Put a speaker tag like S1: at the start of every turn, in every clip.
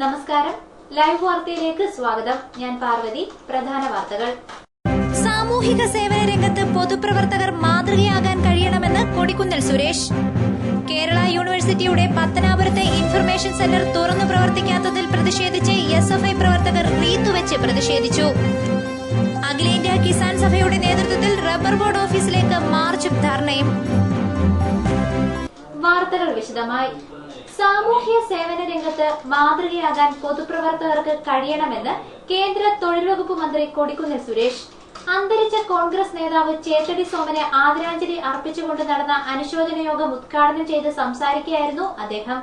S1: നമസ്കാരം. ലൈവ് വാർത്തയിലേക്ക് സ്വാഗതം. ഞാൻ പാർവതി. പ്രധാന വാർത്തകൾ.
S2: സാമൂഹിക സേവന രംഗത്ത് പൊതുപ്രവർത്തകർ മാതൃകയാകാൻ കഴിയണമെന്ന് കൊടിക്കുന്നിൽ സുരേഷ്. കേരള യൂണിവേഴ്സിറ്റിയുടെ പത്തനാപുരത്തെ ഇൻഫർമേഷൻ സെന്റർ തുറന്നു പ്രവർത്തിക്കാത്തതിൽ പ്രതിഷേധിച്ച് SFI പ്രവർത്തകർ റീത്തുവെച്ച് പ്രതിഷേധിച്ചു. അഖിലേന്ത്യാ കിസാൻ സഭയുടെ നേതൃത്വത്തിൽ റബ്ബർ ബോർഡ് ഓഫീസിലേക്ക് മാർച്ചും ധർണയും.
S1: വാർത്തകൾ വിശദമായി. സാമൂഹ്യ സേവന രംഗത്ത് മാതൃകയാകാൻ പൊതുപ്രവർത്തകർക്ക് കഴിയണമെന്ന് കേന്ദ്ര തൊഴിൽ വകുപ്പ് മന്ത്രി കൊടിക്കുന്നിൽ സുരേഷ്. അന്തരിച്ച കോൺഗ്രസ് നേതാവ് ചേത്തടി സോമന് ആദരാഞ്ജലി അർപ്പിച്ചുകൊണ്ട് നടന്ന അനുശോചന യോഗം ഉദ്ഘാടനം ചെയ്ത് സംസാരിക്കുകയായിരുന്നു അദ്ദേഹം.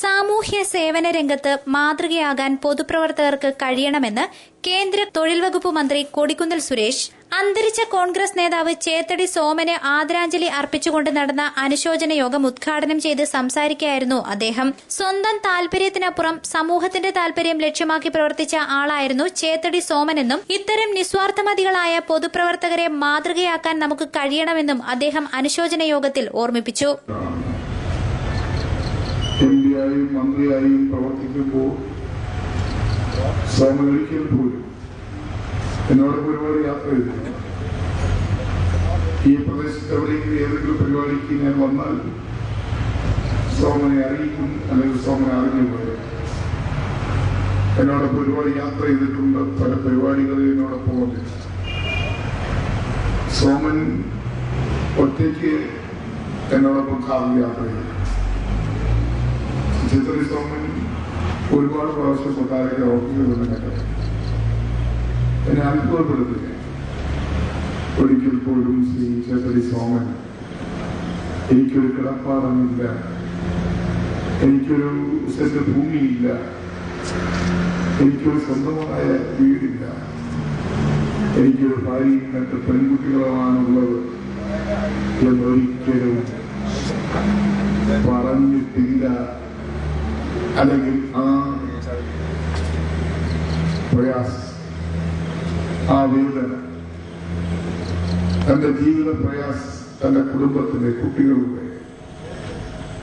S2: സാമൂഹ്യ സേവന രംഗത്ത് മാതൃകയാകാൻ പൊതുപ്രവർത്തകർക്ക് കഴിയണമെന്ന് കേന്ദ്ര തൊഴിൽ വകുപ്പ് മന്ത്രി കൊടിക്കുന്നിൽ സുരേഷ് അന്തരിച്ച കോൺഗ്രസ് നേതാവ് ചേത്തടി സോമന് ആദരാഞ്ജലി അർപ്പിച്ചുകൊണ്ട് നടന്ന അനുശോചന യോഗം ഉദ്ഘാടനം ചെയ്ത് സംസാരിക്കുകയായിരുന്നു അദ്ദേഹം. സ്വന്തം താൽപര്യത്തിനപ്പുറം സമൂഹത്തിന്റെ താൽപര്യം ലക്ഷ്യമാക്കി പ്രവർത്തിച്ച ആളായിരുന്നു ചേത്തടി സോമനെന്നും ഇത്തരം നിസ്വാർത്ഥമതികളായ പൊതുപ്രവർത്തകരെ മാതൃകയാക്കാൻ നമുക്ക് കഴിയണമെന്നും അദ്ദേഹം അനുശോചന യോഗത്തിൽ ഓർമ്മിപ്പിച്ചു.
S3: എംപിയായും മന്ത്രിയായും പ്രവർത്തിക്കുമ്പോൾ സോമൻ ഒരിക്കൽ പോലും എന്നോടൊപ്പം ഒരുപാട് യാത്ര ചെയ്തിട്ടുണ്ട്. ഈ പ്രദേശത്ത് എവിടെയെങ്കിലും ഏതെങ്കിലും പരിപാടിക്ക് ഞാൻ വന്നാൽ സോമനെ അറിയിക്കും, അല്ലെങ്കിൽ സോമനെ അറിഞ്ഞു പോയത്. എന്നോടൊപ്പം ഒരുപാട് യാത്ര ചെയ്തിട്ടുണ്ട്, പല പരിപാടികളിൽ എന്നോടൊപ്പം വന്നിട്ടുണ്ട്. സോമൻ ഒറ്റയ്ക്ക് എന്നോടൊപ്പം കാറിൽ യാത്ര ചെയ്തു. ചേത്തടി സോമൻ ഒരുപാട് പ്രാവശ്യം കൊട്ടാരയ്ക്ക് ഓഫീസുകളിൽ കണ്ടത് എന്നെ അത്ഭുതപ്പെടുത്തുക. ഒരിക്കൽ പോലും ശ്രീ ചേത്തടി സോമൻ എനിക്കൊരു കിടപ്പാടമില്ല, എനിക്കൊരു സെന്റ് ഭൂമിയില്ല, എനിക്കൊരു സ്വന്തമായ വീടില്ല, എനിക്കൊരു ഭാര്യയും 2 പെൺകുട്ടികളുമാണുള്ളത് എന്നൊരിക്കലും പറഞ്ഞിട്ടില്ല. അല്ലെങ്കിൽ ആ പ്രയാസം, ആ വേദന, തന്റെ ജീവിത പ്രയാസം, തന്റെ കുടുംബത്തിലെ കുട്ടികളുടെ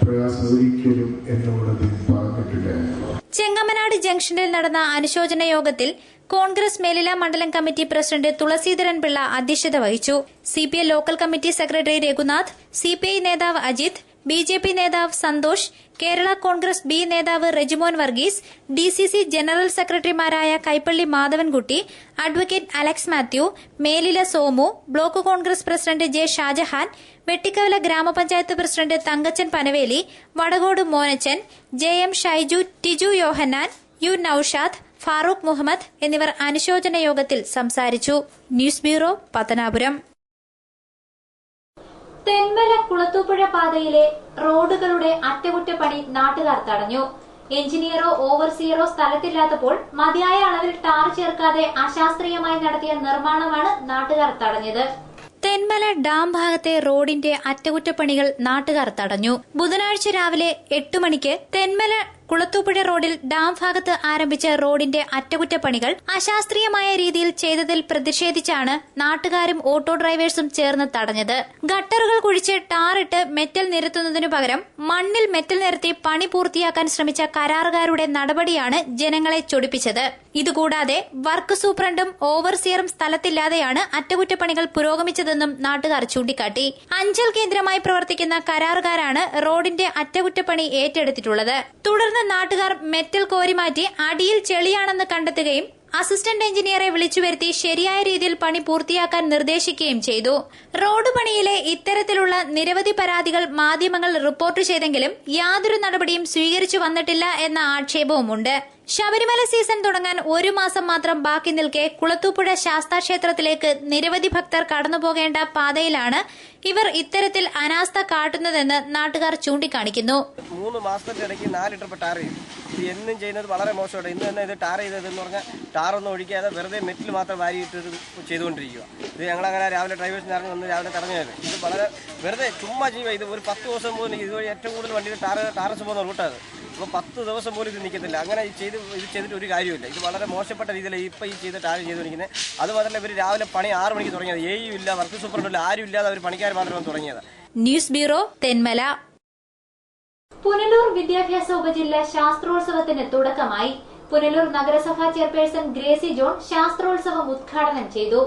S3: പ്രയാസം ഒരിക്കലും എന്നോട് പറഞ്ഞിട്ടില്ല.
S2: ചെങ്ങമനാട് ജംഗ്ഷനിൽ നടന്ന അനുശോചന യോഗത്തിൽ കോൺഗ്രസ് മേലില മണ്ഡലം കമ്മിറ്റി പ്രസിഡന്റ് തുളസീധരൻ പിള്ള അധ്യക്ഷത വഹിച്ചു. CPI local committee secretary Raghunath, CPI നേതാവ് അജിത്, BJP നേതാവ് സന്തോഷ്, കേരള കോൺഗ്രസ് B നേതാവ് റെജിമോൻ വർഗീസ്, DCC ജനറൽ സെക്രട്ടറിമാരായ Kaippally Madhavankutty, advocate Alex Mathew, Melila Somu, block Congress president J Shajahan, Vettikkavala ഗ്രാമപഞ്ചായത്ത് president Thankachan Panaveli, Vadakode Monachan, JM Shaiju, Tiju Yohannan, U Naushad, Farooq Muhammad എന്നിവർ അനുശോചന യോഗത്തിൽ സംസാരിച്ചു. News bureau, Pathanapuram.
S1: തെന്മല കുളത്തൂപ്പുഴ പാതയിലെ റോഡുകളുടെ അറ്റകുറ്റപ്പണി നാട്ടുകാർ തടഞ്ഞു. എഞ്ചിനീയറോ ഓവർസിയറോ സ്ഥലത്തില്ലാത്തപ്പോൾ മതിയായ അളവിൽ ടാർ ചേർക്കാതെ അശാസ്ത്രീയമായി നടത്തിയ നിർമ്മാണമാണ് നാട്ടുകാർ തടഞ്ഞത്.
S2: തെന്മല ഡാം ഭാഗത്തെ റോഡിന്റെ അറ്റകുറ്റപ്പണികൾ നാട്ടുകാർ തടഞ്ഞു. ബുധനാഴ്ച രാവിലെ 8 മണിക്ക് തെന്മല കുളത്തൂപ്പുഴ റോഡിൽ ഡാം ഭാഗത്ത് ആരംഭിച്ച റോഡിന്റെ അറ്റകുറ്റപ്പണികൾ അശാസ്ത്രീയമായ രീതിയിൽ ചെയ്തതിൽ പ്രതിഷേധിച്ചാണ് നാട്ടുകാരും ഓട്ടോ ഡ്രൈവേഴ്സും ചേർന്ന് തടഞ്ഞത്. ഗട്ടറുകൾ കുഴിച്ച് ടാറിട്ട് മെറ്റൽ നിരത്തുന്നതിനു പകരം മണ്ണിൽ മെറ്റൽ നിരത്തി പണി പൂർത്തിയാക്കാൻ ശ്രമിച്ച കരാറുകാരുടെ നടപടിയാണ് ജനങ്ങളെ ചൊടിപ്പിച്ചത്. ഇതുകൂടാതെ വർക്ക് സൂപ്രണ്ടും ഓവർസിയറും സ്ഥലത്തില്ലാതെയാണ് അറ്റകുറ്റപ്പണികൾ പുരോഗമിച്ചതെന്നും നാട്ടുകാർ ചൂണ്ടിക്കാട്ടി. അഞ്ചൽ കേന്ദ്രമായി പ്രവർത്തിക്കുന്ന കരാറുകാരാണ് റോഡിന്റെ അറ്റകുറ്റപ്പണി ഏറ്റെടുത്തിട്ടുള്ളത്. തുടർന്ന് നാട്ടുകാർ മെറ്റൽ കോരിമാറ്റി അടിയിൽ ചെളിയാണെന്ന് കണ്ടെത്തുകയും അസിസ്റ്റന്റ് എഞ്ചിനീയറെ വിളിച്ചുവരുത്തി ശരിയായ രീതിയിൽ പണി പൂർത്തിയാക്കാൻ നിർദ്ദേശിക്കുകയും ചെയ്തു. റോഡ് പണിയിലെ ഇത്തരത്തിലുള്ള നിരവധി പരാതികൾ മാധ്യമങ്ങൾ റിപ്പോർട്ട് ചെയ്തെങ്കിലും യാതൊരു നടപടിയും സ്വീകരിച്ചു വന്നിട്ടില്ല എന്ന ആക്ഷേപവുമുണ്ട്. ശബരിമല സീസൺ തുടങ്ങാൻ 1 മാസം മാത്രം ബാക്കി നിൽക്കെ കുളത്തൂപ്പുഴ ശാസ്താക്ഷേത്രത്തിലേക്ക് നിരവധി ഭക്തർ കടന്നുപോകേണ്ട പാതയിലാണ് ഇവർ ഇത്തരത്തിൽ അനാസ്ഥ കാട്ടുന്നതെന്ന് നാട്ടുകാർ ചൂണ്ടിക്കാണിക്കുന്നു.
S4: 3 മാസത്തിന്റെ ഇടയ്ക്ക് 4 ലിറ്റർ ടാർ ചെയ്തു. ഇത് എന്നും ചെയ്യുന്നത് വളരെ മോശമാണ്. ഇന്ന് തന്നെ ഇത് ടാർ ചെയ്തതെന്ന് പറഞ്ഞാൽ ടാറൊന്നും ഒഴിക്കാതെ വെറുതെ മെറ്റിൽ മാത്രം വാരിയിട്ട് ചെയ്തുകൊണ്ടിരിക്കുക. ഇത് ഞങ്ങളങ്ങനെ രാവിലെ ഡ്രൈവേഴ്സിന് ഇറങ്ങി വന്ന് രാവിലെ തടഞ്ഞത്. ഇത് വളരെ വെറുതെ ചുമ്മാ ചെയ്യുക. ഇത് ഒരു 10 ദിവസം പോലും ഇതുവഴി ഏറ്റവും കൂടുതൽ വണ്ടിയിൽ ടാറസ് പോകുന്ന റൂട്ടാണ്. അപ്പോൾ 10 ദിവസം പോലും ഇത് നിൽക്കത്തില്ല. അങ്ങനെ ഇത് ചെയ്തിട്ട് ഒരു കാര്യമില്ല. ഇത് വളരെ മോശപ്പെട്ട രീതിയിൽ ഇപ്പോൾ ഈ ചെയ്ത് ടാർ ചെയ്തുകൊണ്ടിരിക്കുന്നത്. അതുമാത്രമല്ല ഇവർ രാവിലെ പണി 6 മണിക്ക് തുടങ്ങിയത്. AU ഇല്ല, വർക്ക് സൂപ്പറും ഇല്ല, ആരും ഇല്ലാതെ അവർ പണിക്കാർ മാത്രം തുടങ്ങിയത്.
S2: News bureau, Thenmala.
S1: പുനലൂർ വിദ്യാഭ്യാസ ഉപജില്ല ശാസ്ത്രോത്സവത്തിന് തുടക്കമായി. പുനലൂർ നഗരസഭാ ചെയർപേഴ്സൺ ഗ്രേസി ജോൺ ശാസ്ത്രോത്സവം ഉദ്ഘാടനം ചെയ്തു.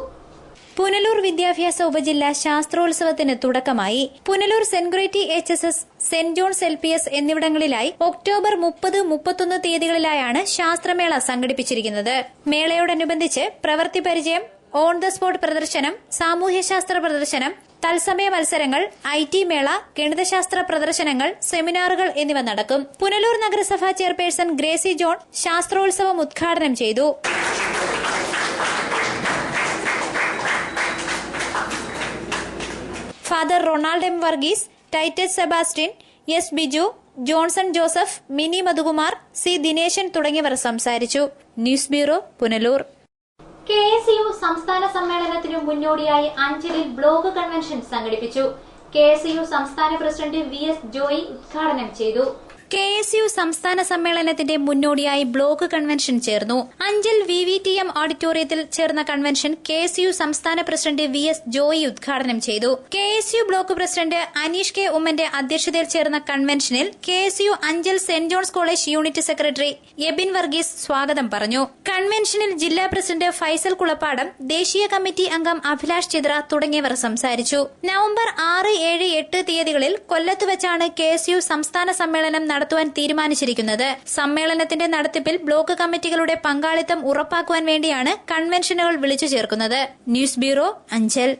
S2: പുനലൂർ വിദ്യാഭ്യാസ ഉപജില്ല ശാസ്ത്രോത്സവത്തിന് തുടക്കമായി. Punalur saint Goretti HSS, saint John's LPS എന്നിവിടങ്ങളിലായി ഒക്ടോബർ 30, 31 തീയതികളിലായാണ് ശാസ്ത്രമേള സംഘടിപ്പിച്ചിരിക്കുന്നത്. മേളയോടനുബന്ധിച്ച് പ്രവൃത്തി പരിചയം, ഓൺ ദ സ്പോട്ട് പ്രദർശനം, സാമൂഹ്യശാസ്ത്ര പ്രദർശനം, തത്സമയ മത്സരങ്ങൾ, IT മേള, ഗണിതശാസ്ത്ര പ്രദർശനങ്ങൾ, സെമിനാറുകൾ എന്നിവ നടക്കും. പുനലൂർ നഗരസഭാ ചെയർപേഴ്സൺ ഗ്രേസി ജോൺ ശാസ്ത്രോത്സവം ഉദ്ഘാടനം ചെയ്തു. Father Ronald M. Varghese, Titus Sebastian, S. Biju, Johnson Joseph, mini Madhukumar, C. Dineshan തുടങ്ങിയവർ സംസാരിച്ചു. News bureau, Punalur.
S1: KSU സംസ്ഥാന സമ്മേളനത്തിനു മുന്നോടിയായി അഞ്ചലിൽ ബ്ലോക്ക് കൺവെൻഷൻ സംഘടിപ്പിച്ചു. KSU സംസ്ഥാന പ്രസിഡന്റ് VS ജോയി ഉദ്ഘാടനം ചെയ്തു.
S2: KSU സംസ്ഥാന സമ്മേളനത്തിന്റെ മുന്നോടിയായി ബ്ലോക്ക് കൺവെൻഷൻ ചേർന്നു. അഞ്ചൽ VVTM ഓഡിറ്റോറിയത്തിൽ ചേർന്ന കൺവെൻഷൻ KSU സംസ്ഥാന പ്രസിഡന്റ് VS ജോയി ഉദ്ഘാടനം ചെയ്തു. KSU block president Aneesh K. ഉമ്മന്റെ അധ്യക്ഷതയിൽ ചേർന്ന കൺവെൻഷനിൽ KSU Anchal saint John's college unit secretary Ebin Varghese സ്വാഗതം പറഞ്ഞു. കൺവെൻഷനിൽ ജില്ലാ പ്രസിഡന്റ് ഫൈസൽ കുളപ്പാടം, ദേശീയ കമ്മിറ്റി അംഗം അഭിലാഷ് ചിത്ര തുടങ്ങിയവർ സംസാരിച്ചു. നവംബർ 6, 7, 8 തീയതികളിൽ കൊല്ലത്ത് വെച്ചാണ് KSU സംസ്ഥാന സമ്മേളനം നടത്തുവാൻ തീരുമാനിച്ചിരിക്കുന്നത്. സമ്മേളനത്തിന്റെ നടത്തിപ്പിൽ ബ്ലോക്ക് കമ്മിറ്റികളുടെ പങ്കാളിത്തം ഉറപ്പാക്കുവാൻ വേണ്ടിയാണ് കൺവെൻഷനുകൾ വിളിച്ചു ചേർക്കുന്നത്. News bureau, Anchal.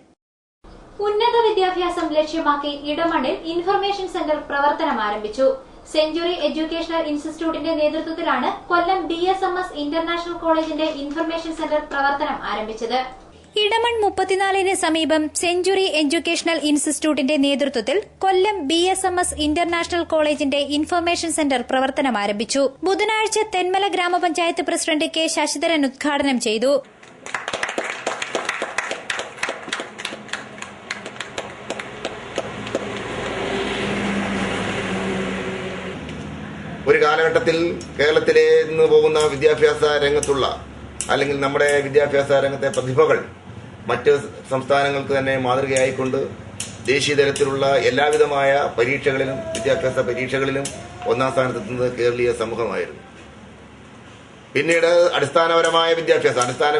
S1: ഉന്നത വിദ്യാഭ്യാസം ലക്ഷ്യമാക്കി ഇടമണ്ണിൽ ഇൻഫർമേഷൻ സെന്റർ പ്രവർത്തനം ആരംഭിച്ചു. സെഞ്ചുറി എഡ്യൂക്കേഷണൽ ഇൻസ്റ്റിറ്റ്യൂട്ടിന്റെ നേതൃത്വത്തിലാണ് കൊല്ലം BSMS ഇന്റർനാഷണൽ കോളേജിന്റെ ഇൻഫർമേഷൻ സെന്റർ പ്രവർത്തനം ആരംഭിച്ചത്.
S2: ഇടമൺ 34 സമീപം സെഞ്ചുറി എഡ്യൂക്കേഷണൽ ഇൻസ്റ്റിറ്റ്യൂട്ടിന്റെ നേതൃത്വത്തിൽ കൊല്ലം BSMS ഇന്റർനാഷണൽ കോളേജിന്റെ ഇൻഫർമേഷൻ സെന്റർ പ്രവർത്തനം ആരംഭിച്ചു. ബുധനാഴ്ച തെന്മല ഗ്രാമപഞ്ചായത്ത് പ്രസിഡന്റ് K. ശശിധരൻ ഉദ്ഘാടനം ചെയ്തു.
S5: ഒരു കാലഘട്ടത്തിൽ കേരളത്തിലെ നിന്ന് പോകുന്ന വിദ്യാഭ്യാസ രംഗത്തുള്ള അല്ലെങ്കിൽ നമ്മുടെ വിദ്യാഭ്യാസ രംഗത്തെ പ്രതിഭകൾ മറ്റ് സംസ്ഥാനങ്ങൾക്ക് തന്നെ മാതൃകയായിക്കൊണ്ട് ദേശീയ തലത്തിലുള്ള എല്ലാവിധമായ പരീക്ഷകളിലും വിദ്യാഭ്യാസ പരീക്ഷകളിലും ഒന്നാം സ്ഥാനത്തെത്തുന്നത് കേരളീയ സമൂഹമായിരുന്നു. പിന്നീട് അടിസ്ഥാന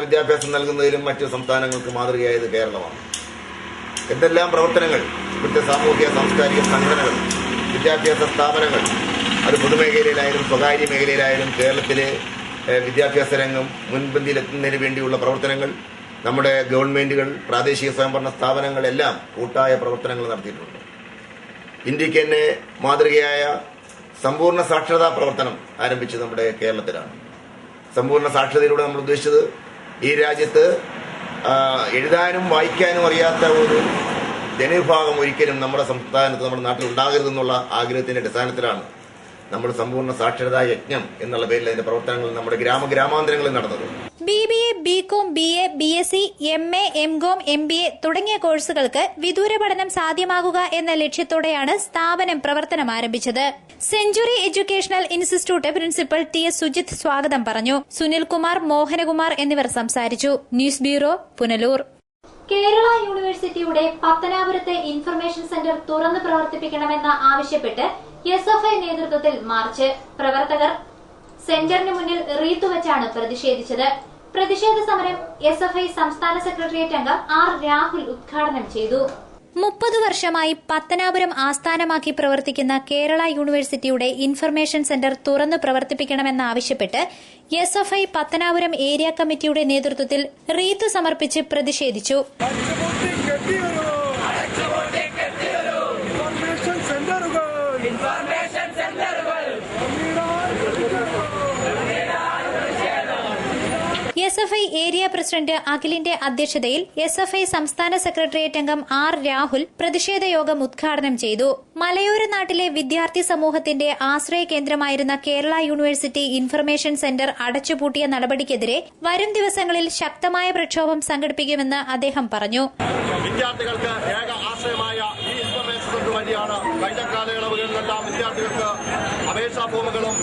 S5: വിദ്യാഭ്യാസം നൽകുന്നതിലും മറ്റ് സംസ്ഥാനങ്ങൾക്ക് മാതൃകയായത് കേരളമാണ്. എന്തെല്ലാം പ്രവർത്തനങ്ങൾ ഇവിടുത്തെ സാമൂഹിക സാംസ്കാരിക സംഘടനകൾ, വിദ്യാഭ്യാസ സ്ഥാപനങ്ങൾ, അത് പൊതുമേഖലയിലായാലും സ്വകാര്യ മേഖലയിലായാലും കേരളത്തിലെ വിദ്യാഭ്യാസ രംഗം മുൻപന്തിയിലെത്തുന്നതിന് വേണ്ടിയുള്ള പ്രവർത്തനങ്ങൾ നമ്മുടെ ഗവൺമെന്റുകൾ, പ്രാദേശിക സ്വയംഭരണ സ്ഥാപനങ്ങളെല്ലാം കൂട്ടായ പ്രവർത്തനങ്ങൾ നടത്തിയിട്ടുണ്ട്. ഇന്ത്യക്ക് തന്നെ മാതൃകയായ സമ്പൂർണ്ണ സാക്ഷരതാ പ്രവർത്തനം ആരംഭിച്ചത് നമ്മുടെ കേരളത്തിലാണ്. സമ്പൂർണ്ണ സാക്ഷരതയിലൂടെ നമ്മൾ ഉദ്ദേശിച്ചത് ഈ രാജ്യത്ത് എഴുതാനും വായിക്കാനും അറിയാത്ത ഒരു ജനവിഭാഗം ഒരിക്കലും നമ്മുടെ സംസ്ഥാനത്ത്, നമ്മുടെ നാട്ടിൽ ഉണ്ടാകരുതെന്നുള്ള ആഗ്രഹത്തിന്റെ അടിസ്ഥാനത്തിലാണ് നമ്മൾ സമ്പൂർണ്ണ സാക്ഷരതാ യജ്ഞം എന്നുള്ള പേരിൽ അതിന്റെ പ്രവർത്തനങ്ങൾ നമ്മുടെ ഗ്രാമാന്തരങ്ങളിൽ നടന്നത്.
S2: BBA, BCom, BA, BSc, MA, MCom, MBA തുടങ്ങിയ കോഴ്സുകൾക്ക് വിദൂര പഠനം സാധ്യമാകുക എന്ന ലക്ഷ്യത്തോടെയാണ് സ്ഥാപനം പ്രവർത്തനം ആരംഭിച്ചത്. Century educational institute principal TS Sujith സ്വാഗതം പറഞ്ഞു. സുനിൽകുമാർ, മോഹനകുമാർ എന്നിവർ സംസാരിച്ചു. News bureau, Punalur.
S1: കേരള യൂണിവേഴ്സിറ്റിയുടെ പത്തനാപുരത്തെ ഇൻഫർമേഷൻ സെന്റർ തുറന്ന് പ്രവർത്തിപ്പിക്കണമെന്ന് ആവശ്യപ്പെട്ട് SFI നേതൃത്വത്തിൽ മാർച്ച്. പ്രവർത്തകർ സെന്ററിന് മുന്നിൽ റീത്ത് വെച്ചാണ് പ്രതിഷേധിച്ചത്. പ്രതിഷേധ സമരം SFI സംസ്ഥാന സെക്രട്ടേറിയറ്റ് അംഗം R. രാഹുൽ ഉദ്ഘാടനം ചെയ്തു.
S2: 30 വർഷമായി പത്തനാപുരം ആസ്ഥാനമാക്കി പ്രവർത്തിക്കുന്ന കേരള യൂണിവേഴ്സിറ്റിയുടെ ഇൻഫർമേഷൻ സെന്റർ തുറന്നു പ്രവർത്തിപ്പിക്കണമെന്നാവശ്യപ്പെട്ട് SFI പത്തനാപുരം ഏരിയ കമ്മിറ്റിയുടെ നേതൃത്വത്തിൽ റീത്ത് സമർപ്പിച്ച് പ്രതിഷേധിച്ചു. SFI ഏരിയ പ്രസിഡന്റ് അഖിലിന്റെ അധ്യക്ഷതയിൽ SFI സംസ്ഥാന സെക്രട്ടേറിയറ്റ് അംഗം R. രാഹുൽ പ്രതിഷേധ യോഗം ഉദ്ഘാടനം ചെയ്തു. മലയോര നാട്ടിലെ വിദ്യാർത്ഥി സമൂഹത്തിന്റെ ആശ്രയ കേന്ദ്രമായിരുന്ന കേരള യൂണിവേഴ്സിറ്റി ഇൻഫർമേഷൻ സെന്റർ അടച്ചുപൂട്ടിയ നടപടിക്കെതിരെ വരും ദിവസങ്ങളിൽ ശക്തമായ പ്രക്ഷോഭം സംഘടിപ്പിക്കുമെന്ന് അദ്ദേഹം പറഞ്ഞു.
S6: വിദ്യാർത്ഥികൾക്ക് ഏക ആശ്രയമായ ഈ ഇൻഫർമേഷൻ സെന്റർ വഴിയാണ് കഴിഞ്ഞ കാലയളവുകളിലെല്ലാം വിദ്യാർത്ഥികൾക്ക് അപേക്ഷാ ഫോമുകളും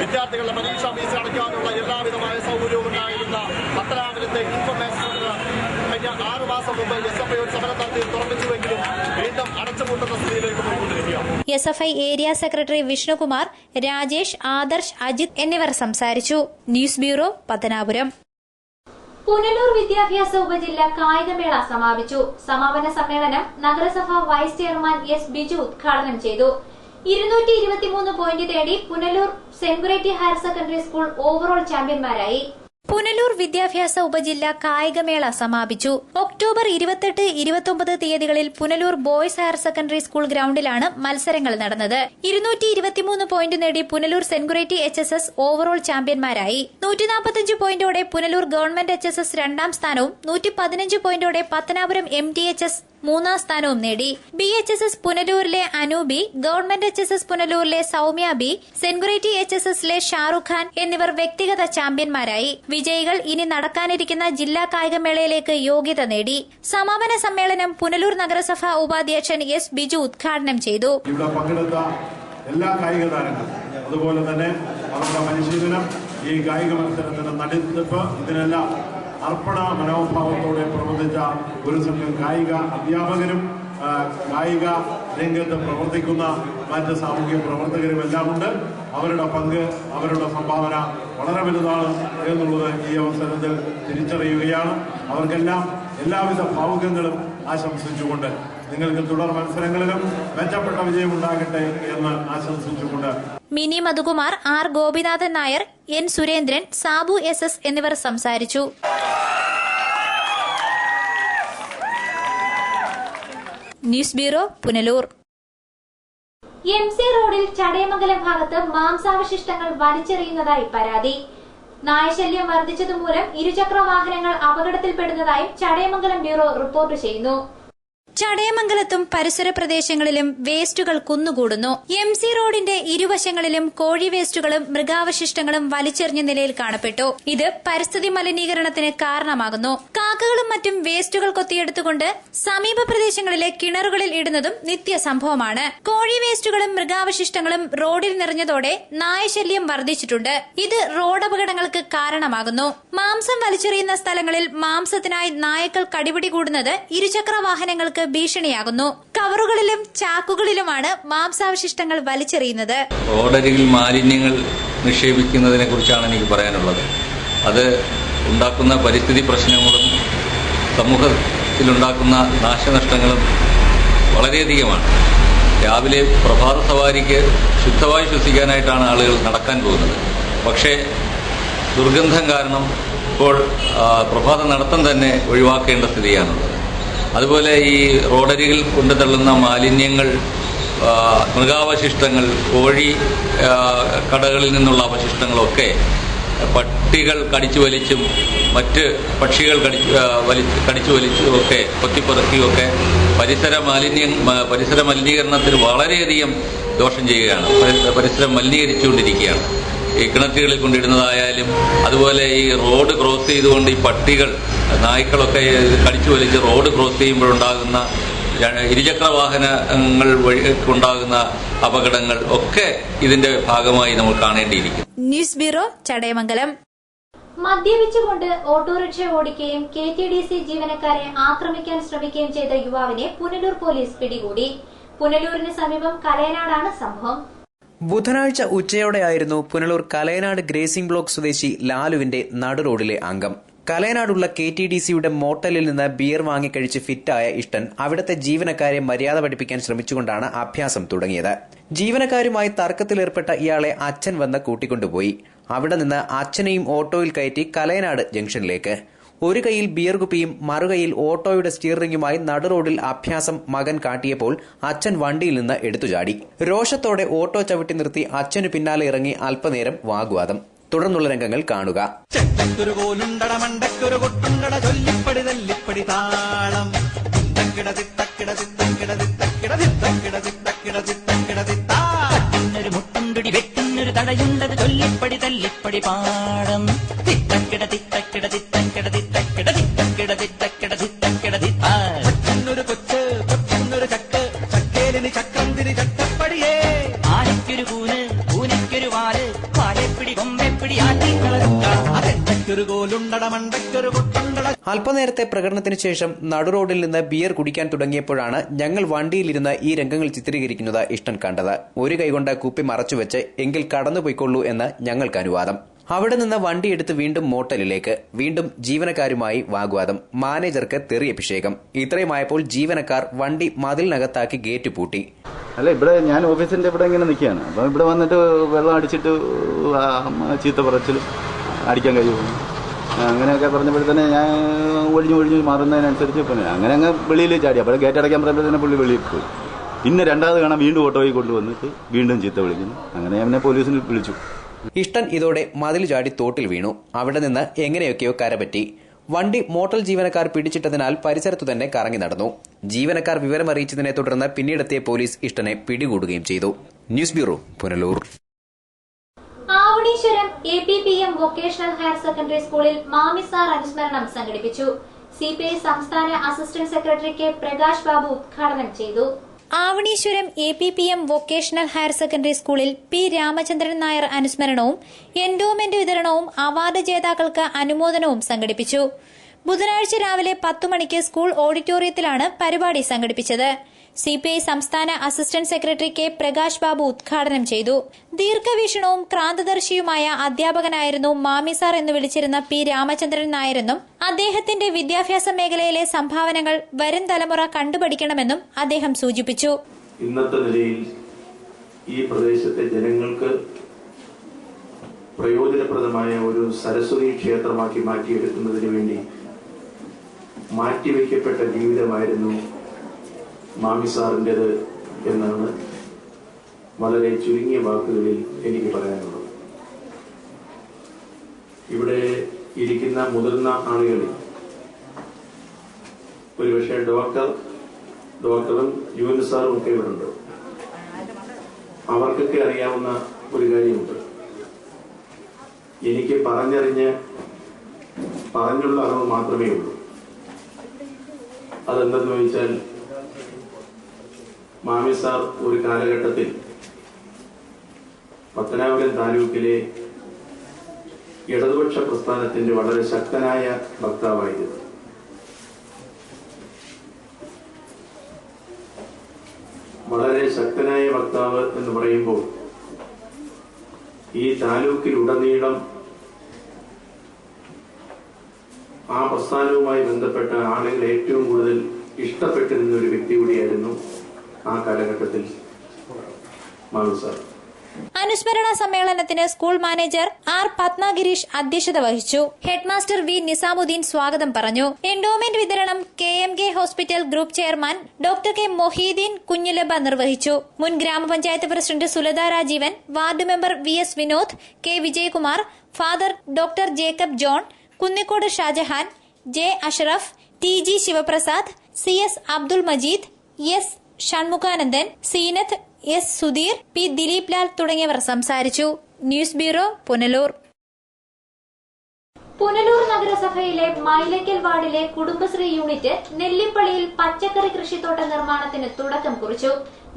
S6: വിദ്യാർത്ഥികളുടെ പരീക്ഷാ ഫീസ് അടയ്ക്കാനുള്ള എല്ലാവിധമായ സൗകര്യവും ഉണ്ടായിരുന്ന പത്തനാപുരത്തെ ഇൻഫർമേഷൻ സെന്റർ കഴിഞ്ഞ 6 മാസം മുമ്പ് SFI ഒരു സമരം നടത്തി തുറപ്പിച്ചുവെങ്കിലും വീണ്ടും അടച്ചുപൂട്ടുന്ന സ്ഥിതിയിലേക്ക് പോയിക്കൊണ്ടിരിക്കുകയാണ്.
S2: SFI area secretary Vishnukumar, Rajesh, Adarsh, Ajith എന്നിവർ സംസാരിച്ചു. News bureau, Pathanapuram.
S1: പുനലൂർ വിദ്യാഭ്യാസ ഉപജില്ല കായികമേള സമാപിച്ചു. സമാപന സമ്മേളനം നഗരസഭ വൈസ് ചെയർമാൻ S. ബിജു ഉദ്ഘാടനം ചെയ്തു. 223 പോയിന്റ് നേടി Punalur saint higher secondary school overall ചാമ്പ്യന്മാരായി.
S2: പുനലൂർ വിദ്യാഭ്യാസ ഉപജില്ല കായികമേള സമാപിച്ചു. ഒക്ടോബർ 28, 29 തീയതികളിൽ Punalur boys higher secondary school ഗ്രൌണ്ടിലാണ് മത്സരങ്ങൾ നടന്നത്. 223 പോയിന്റ് നേടി പുനലൂർ സെന്റ് HSS ഓവറോൾ ചാമ്പ്യന്മാരായി. 145 പോയിന്റോടെ പുനലൂർ ഗവൺമെന്റ് HSS 2ാം സ്ഥാനവും 115 പോയിന്റോടെ പത്തനാപുരം MTHS 3ാം സ്ഥാനവും നേടി. BHSS പുനലൂരിലെ അനൂബി, ഗവൺമെന്റ് HSS പുനലൂരിലെ സൌമ്യ ബി, സെന്റ് HSSലെ ഷാറുഖ് ഖാൻ എന്നിവർ വ്യക്തിഗത ചാമ്പ്യന്മാരായി. വിജയികൾ ഇനി നടക്കാനിരിക്കുന്ന ജില്ലാ കായികമേളയിലേക്ക് യോഗ്യത നേടി. സമാപന സമ്മേളനം പുനലൂർ നഗരസഭ ഉപാധ്യക്ഷൻ S. ബിജു ഉദ്ഘാടനം ചെയ്തു.
S7: ഇവിടെ പങ്കെടുത്ത എല്ലാ കായിക താരങ്ങളും അതുപോലെ തന്നെ അവരുടെ പരിശീലനം, ഈ കായിക മത്സരത്തിന്റെ നടത്തിപ്പ്, ഇതിനെല്ലാം അർപ്പണ മനോഭാവത്തോടെ പ്രവർത്തിച്ച ഒരു സംഘം കായിക അധ്യാപകരും കായിക രംഗത്ത് പ്രവർത്തിക്കുന്ന മറ്റ് സാമൂഹ്യ പ്രവർത്തകരും എല്ലാം ഉണ്ട്. അവരുടെ പങ്ക്, അവരുടെ സംഭാവന വളരെ വലുതാണ് എന്നുള്ളത് ഈ അവസരത്തിൽ തിരിച്ചറിയുകയാണ്. അവർക്കെല്ലാം എല്ലാവിധ ഭാവുകങ്ങളും ആശംസിച്ചുകൊണ്ട് നിങ്ങൾക്ക് തുടർ മത്സരങ്ങളിലും മെച്ചപ്പെട്ട വിജയമുണ്ടാകട്ടെ എന്ന് ആശംസിച്ചുകൊണ്ട്
S2: mini Madhukumar, R. Gopinathan Nair, N. Surendran, Sabu SS എന്നിവർ സംസാരിച്ചു. News bureau, Punalur.
S1: MC റോഡിൽ ചടയമംഗലം ഭാഗത്ത് മാംസാവശിഷ്ടങ്ങൾ വലിച്ചെറിയുന്നതായി പരാതി. നായശല്യം വർദ്ധിച്ചതുമൂലം ഇരുചക്ര വാഹനങ്ങൾ അപകടത്തിൽപ്പെടുന്നതായും ചടയമംഗലം ബ്യൂറോ റിപ്പോർട്ട് ചെയ്യുന്നു.
S2: ചടയമംഗലത്തും പരിസര പ്രദേശങ്ങളിലും വേസ്റ്റുകൾ കുന്നുകൂടുന്നു. MC റോഡിന്റെ ഇരുവശങ്ങളിലും കോഴി വേസ്റ്റുകളും മൃഗാവശിഷ്ടങ്ങളും വലിച്ചെറിഞ്ഞ നിലയിൽ കാണപ്പെട്ടു. ഇത് പരിസ്ഥിതി മലിനീകരണത്തിന് കാരണമാകുന്നു. കാക്കകളും മറ്റും വേസ്റ്റുകൾ കൊത്തിയെടുത്തുകൊണ്ട് സമീപ പ്രദേശങ്ങളിലെ കിണറുകളിൽ ഇടുന്നതും നിത്യസംഭവമാണ്. കോഴി വേസ്റ്റുകളും മൃഗാവശിഷ്ടങ്ങളും റോഡിൽ നിറഞ്ഞതോടെ നായശല്യം വർദ്ധിച്ചിട്ടുണ്ട്. ഇത് റോഡപകടങ്ങൾക്ക് കാരണമാകുന്നു. മാംസം വലിച്ചെറിയുന്ന സ്ഥലങ്ങളിൽ മാംസത്തിനായി നായക്കൾ കടിപിടി കൂടുന്നത് ഇരുചക്ര വാഹനങ്ങൾക്ക് ഭീഷണിയാകുന്നു. കവറുകളിലും ചാക്കുകളിലുമാണ് മാംസാവശിഷ്ടങ്ങൾ വലിച്ചെറിയുന്നത്.
S8: റോഡരികിൽ മാലിന്യങ്ങൾ നിക്ഷേപിക്കുന്നതിനെ കുറിച്ചാണ് എനിക്ക് പറയാനുള്ളത്. അത് ഉണ്ടാക്കുന്ന പരിസ്ഥിതി പ്രശ്നങ്ങളും സമൂഹത്തിലുണ്ടാക്കുന്ന നാശനഷ്ടങ്ങളും വളരെയധികമാണ്. രാവിലെ പ്രഭാത സവാരിക്ക് ശുദ്ധമായി ശ്വസിക്കാനായിട്ടാണ് ആളുകൾ നടക്കാൻ പോകുന്നത്. പക്ഷേ ദുർഗന്ധം കാരണം ഇപ്പോൾ പ്രഭാത നടത്തം തന്നെ ഒഴിവാക്കേണ്ട സ്ഥിതിയാണുള്ളത്. അതുപോലെ ഈ റോഡരികിൽ കൊണ്ടുതള്ളുന്ന മാലിന്യങ്ങൾ, മൃഗാവശിഷ്ടങ്ങൾ, കോഴി കടകളിൽ നിന്നുള്ള അവശിഷ്ടങ്ങളൊക്കെ പട്ടികൾ കടിച്ചു വലിച്ചും മറ്റ് പക്ഷികൾ കടിച്ചു വലിച്ചുമൊക്കെ കൊത്തിപ്പറക്കിയുമൊക്കെ പരിസര മലിനീകരണത്തിന് വളരെയധികം ദോഷം ചെയ്യുകയാണ്. പരിസരം മലിനീകരിച്ചുകൊണ്ടിരിക്കുകയാണ്. ഈ കിണറ്റുകളിൽ കൊണ്ടിടുന്നതായാലും അതുപോലെ ഈ റോഡ് ക്രോസ് ചെയ്തുകൊണ്ട് ഈ പട്ടികൾ, നായ്ക്കളൊക്കെ കടിച്ചു വലിച്ച് റോഡ് ക്രോസ് ചെയ്യുമ്പോഴുണ്ടാകുന്ന ഇരുചക്ര വാഹനങ്ങൾ വഴിക്കുണ്ടാകുന്ന അപകടങ്ങൾ ഒക്കെ ഇതിന്റെ ഭാഗമായി നമ്മൾ കാണേണ്ടിയിരിക്കും.
S2: News bureau, Chadayamangalam.
S1: മദ്യപിച്ചുകൊണ്ട് ഓട്ടോറിക്ഷ ഓടിക്കുകയും KTDC ജീവനക്കാരെ ആക്രമിക്കാൻ ശ്രമിക്കുകയും ചെയ്ത യുവാവിനെ പുനലൂർ പോലീസ് പിടികൂടി. പുനലൂരിന് സമീപം കലയനാടാണ് സംഭവം.
S9: ബുധനാഴ്ച ഉച്ചയോടെയായിരുന്നു പുനലൂർ കലയനാട് ഗ്രേസിംഗ് ബ്ലോക്ക് സ്വദേശി ലാലുവിന്റെ നടുറോഡിലെ അംഗം. കലയനാടുള്ള KTDCയുടെ മോട്ടലിൽ നിന്ന് ബിയർ വാങ്ങിക്കഴിച്ച് ഫിറ്റായ ഇഷ്ടൻ അവിടുത്തെ ജീവനക്കാരെ മര്യാദ പഠിപ്പിക്കാൻ ശ്രമിച്ചുകൊണ്ടാണ് അഭ്യാസം തുടങ്ങിയത്. ജീവനക്കാരുമായി തർക്കത്തിലേർപ്പെട്ട ഇയാളെ അച്ഛൻ വന്ന് കൂട്ടിക്കൊണ്ടുപോയി. അവിടെ നിന്ന് അച്ഛനെയും ഓട്ടോയിൽ കയറ്റി കലയനാട് ജംഗ്ഷനിലേക്ക്. ഒരു കൈയിൽ ബിയർ കുപ്പിയും മറുകൈയിൽ ഓട്ടോയുടെ സ്റ്റിയറിംഗുമായി നടുറോഡിൽ അഭ്യാസം മകൻ കാട്ടിയപ്പോൾ അച്ഛൻ വണ്ടിയിൽ നിന്ന് എടുത്തുചാടി. രോഷത്തോടെ ഓട്ടോ ചവിട്ടി നിർത്തി അച്ഛനു പിന്നാലെ ഇറങ്ങി അല്പനേരം വാഗ്വാദം. തുടർന്നുള്ള രംഗങ്ങൾ കാണുക.
S10: തടയുണ്ടത് ചൊല്ലിപ്പടി തല്ലിപ്പടി പാടം തിത്തക്കിട തിത്തക്കിട തിത്തക്കിട തിത്തക്കിട തിത്തക്കിട തിത്തക്കിട തിത്തക്കിട തിന്നൊരു കൊച്ച് കൊച്ചൊന്നൊരു ചക്ക് ചക്കേലിന് ചക്രം തിരി ചട്ടപ്പടിയേ ആനയ്ക്കൊരു കൂന് കൂനയ്ക്കൊരു വാല് വാലെപ്പിടി കൊമ്പെപ്പിടി ആറ്റി കളഞ്ഞ തലയ്ക്കൊരു കോലുണ്ടട മണ്ടയ്ക്കൊരു കൊട്ടുണ്ടട.
S9: അല്പനേരത്തെ പ്രകടനത്തിന് ശേഷം നടുറോഡിൽ നിന്ന് ബിയർ കുടിക്കാൻ തുടങ്ങിയപ്പോഴാണ് ഞങ്ങൾ വണ്ടിയിലിരുന്ന് ഈ രംഗങ്ങൾ ചിത്രീകരിക്കുന്നത് ഇഷ്ടൻ കണ്ടത്. ഒരു കൈകൊണ്ട് കുപ്പി മറച്ചുവെച്ച് എങ്കിൽ കടന്നുപോയിക്കൊള്ളൂ എന്ന് ഞങ്ങൾക്ക് അനുവാദം. അവിടെ നിന്ന് വണ്ടിയെടുത്ത് വീണ്ടും മോട്ടലിലേക്ക്, വീണ്ടും ജീവനക്കാരുമായി വാഗ്വാദം, മാനേജർക്ക് തെറി അഭിഷേകം. ഇത്രയുമായപ്പോൾ ജീവനക്കാർ വണ്ടി മതിലിനകത്താക്കി ഗേറ്റ് പൂട്ടി.
S11: അല്ല, ഇവിടെ ഞാൻ ഓഫീസിന്റെ ഇവിടെ ഇങ്ങനെ നിൽക്കുകയാണ്. അപ്പം ഇവിടെ വന്നിട്ട് വെള്ളം അടിച്ചിട്ട് ചീത്ത പറച്ചിൽ അടിക്കാൻ കഴിയുമോ അങ്ങനെയൊക്കെ പറഞ്ഞപ്പോഴത്തന്നെ ഞാൻ ഒഴിഞ്ഞു മാറുന്നതിനനുസരിച്ച് പിന്നെ അങ്ങനെ അങ്ങ് വെളിയിൽ ചാടി. അപ്പോൾ ഗേറ്റ് അടയ്ക്കാൻ പറയുമ്പോഴത്തേനെ പുള്ളി വെളിയിൽ പോയി. പിന്നെ രണ്ടാമത് കാണാൻ വീണ്ടും ഓട്ടോയിൽ കൊണ്ടുവന്നിട്ട് വീണ്ടും ചീത്ത വിളിക്കുന്നു. അങ്ങനെ ഞാൻ പോലീസിനെ വിളിച്ചു.
S9: ഇഷ്ടൻ ഇതോടെ മതിൽ ചാടി തോട്ടിൽ വീണു. അവിടെ നിന്ന് എങ്ങനെയൊക്കെയോ കരപറ്റി. വണ്ടി മോട്ടൽ ജീവനക്കാർ പിടിച്ചിട്ടതിനാൽ പരിസരത്തു തന്നെ കറങ്ങി നടന്നു. ജീവനക്കാർ വിവരമറിയിച്ചതിനെ തുടർന്ന് പിന്നീടെത്തിയ പോലീസ് ഇഷ്ടനെ പിടികൂടുകയും ചെയ്തു. News bureau, Punalur.
S1: Avaneeswaram APPM vocational higher secondary സ്കൂളിൽ മാമിസാർ അനുസ്മരണം സംഘടിപ്പിച്ചു. CPI സംസ്ഥാന assistant secretary K Prakash Babu ഉദ്ഘാടനം ചെയ്തു.
S2: Avaneeswaram APPM vocational higher secondary സ്കൂളിൽ P. രാമചന്ദ്രൻ നായർ അനുസ്മരണവും എൻഡോമെന്റ് വിതരണവും അവാർഡ് ജേതാക്കൾക്ക് അനുമോദനവും സംഘടിപ്പിച്ചു. ബുധനാഴ്ച രാവിലെ 10 മണിക്ക് സ്കൂൾ ഓഡിറ്റോറിയത്തിലാണ് പരിപാടി സംഘടിപ്പിച്ചത്. CPI സംസ്ഥാന assistant secretary K Prakash Babu ഉദ്ഘാടനം ചെയ്തു. ദീർഘവീക്ഷണവും ക്രാന്തദർശിയുമായ അധ്യാപകനായിരുന്നു മാമിസാർ എന്ന് വിളിച്ചിരുന്ന P. രാമചന്ദ്രൻ നായരെന്നും അദ്ദേഹത്തിന്റെ വിദ്യാഭ്യാസ മേഖലയിലെ സംഭാവനകൾ വരും തലമുറ കണ്ടുപഠിക്കണമെന്നും അദ്ദേഹം സൂചിപ്പിച്ചു.
S7: ഇന്നത്തെ നിലയിൽ ഈ പ്രദേശത്തെ ജനങ്ങൾക്ക് പ്രയോജനപ്രദമായ ഒരു സരസ്വതി ക്ഷേത്രമാക്കി മാറ്റിയെടുക്കുന്നതിന് വേണ്ടി മാറ്റിവെക്കപ്പെട്ട ജീവിതമായിരുന്നു മാമിസാറിൻ്റെത് എന്നാണ് വളരെ ചുരുങ്ങിയ വാക്കുകളിൽ എനിക്ക് പറയാനുള്ളത്. ഇവിടെ ഇരിക്കുന്ന മുതിർന്ന ആളുകളിൽ ഒരുപക്ഷെ ഡോക്ടറും സാറും ഒക്കെ ഇവിടെ ഉണ്ട്. അവർക്കൊക്കെ അറിയാവുന്ന ഒരു കാര്യമുണ്ട്. എനിക്ക് പറഞ്ഞുള്ള അറിവ് മാത്രമേ ഉള്ളൂ. അതെന്തെന്ന് ചോദിച്ചാൽ, മാമിസാർ ഒരു കാലഘട്ടത്തിൽ പത്തനാപുരം താലൂക്കിലെ ഇടതുപക്ഷ പ്രസ്ഥാനത്തിന്റെ വളരെ ശക്തനായ വക്താവായിരുന്നു. വളരെ ശക്തനായ വക്താവ് എന്ന് പറയുമ്പോൾ ഈ താലൂക്കിലുടനീളം ആ പ്രസ്ഥാനവുമായി ബന്ധപ്പെട്ട ആളുകൾ ഏറ്റവും കൂടുതൽ ഇഷ്ടപ്പെട്ടിരുന്ന ഒരു വ്യക്തി കൂടിയായിരുന്നു ആ കാലഘട്ടത്തിൽ മാമിസാർ.
S2: അനുസ്മരണ സമ്മേളനത്തിന് സ്കൂൾ മാനേജർ R. പത്മഗിരീഷ് അധ്യക്ഷത വഹിച്ചു. Headmaster V. നിസാമുദ്ദീൻ സ്വാഗതം പറഞ്ഞു. എൻഡോമെന്റ് വിതരണം KMK hospital group chairman doctor K. Moheeddeen Kunjilaba നിർവഹിച്ചു. മുൻ ഗ്രാമപഞ്ചായത്ത് പ്രസിഡന്റ് Sulatha Rajeevan, ward member VS Vinod, K. Vijayakumar, father doctor Jacob John, Kunnicode Shajahan, J. Ashraf, TG Sivaprasad, CS Abdul Majeed, S. Shanmukhanandan, Seenath, S. Sudheer, P. Dileep Lal തുടങ്ങിയവർ സംസാരിച്ചു. News bureau, Punalur.
S1: പുനലൂർ നഗരസഭയിലെ മൈലക്കൽ വാർഡിലെ കുടുംബശ്രീ യൂണിറ്റ് നെല്ലിപ്പള്ളിയിൽ പച്ചക്കറി കൃഷിത്തോട്ട നിർമ്മാണത്തിന് തുടക്കം കുറിച്ചു.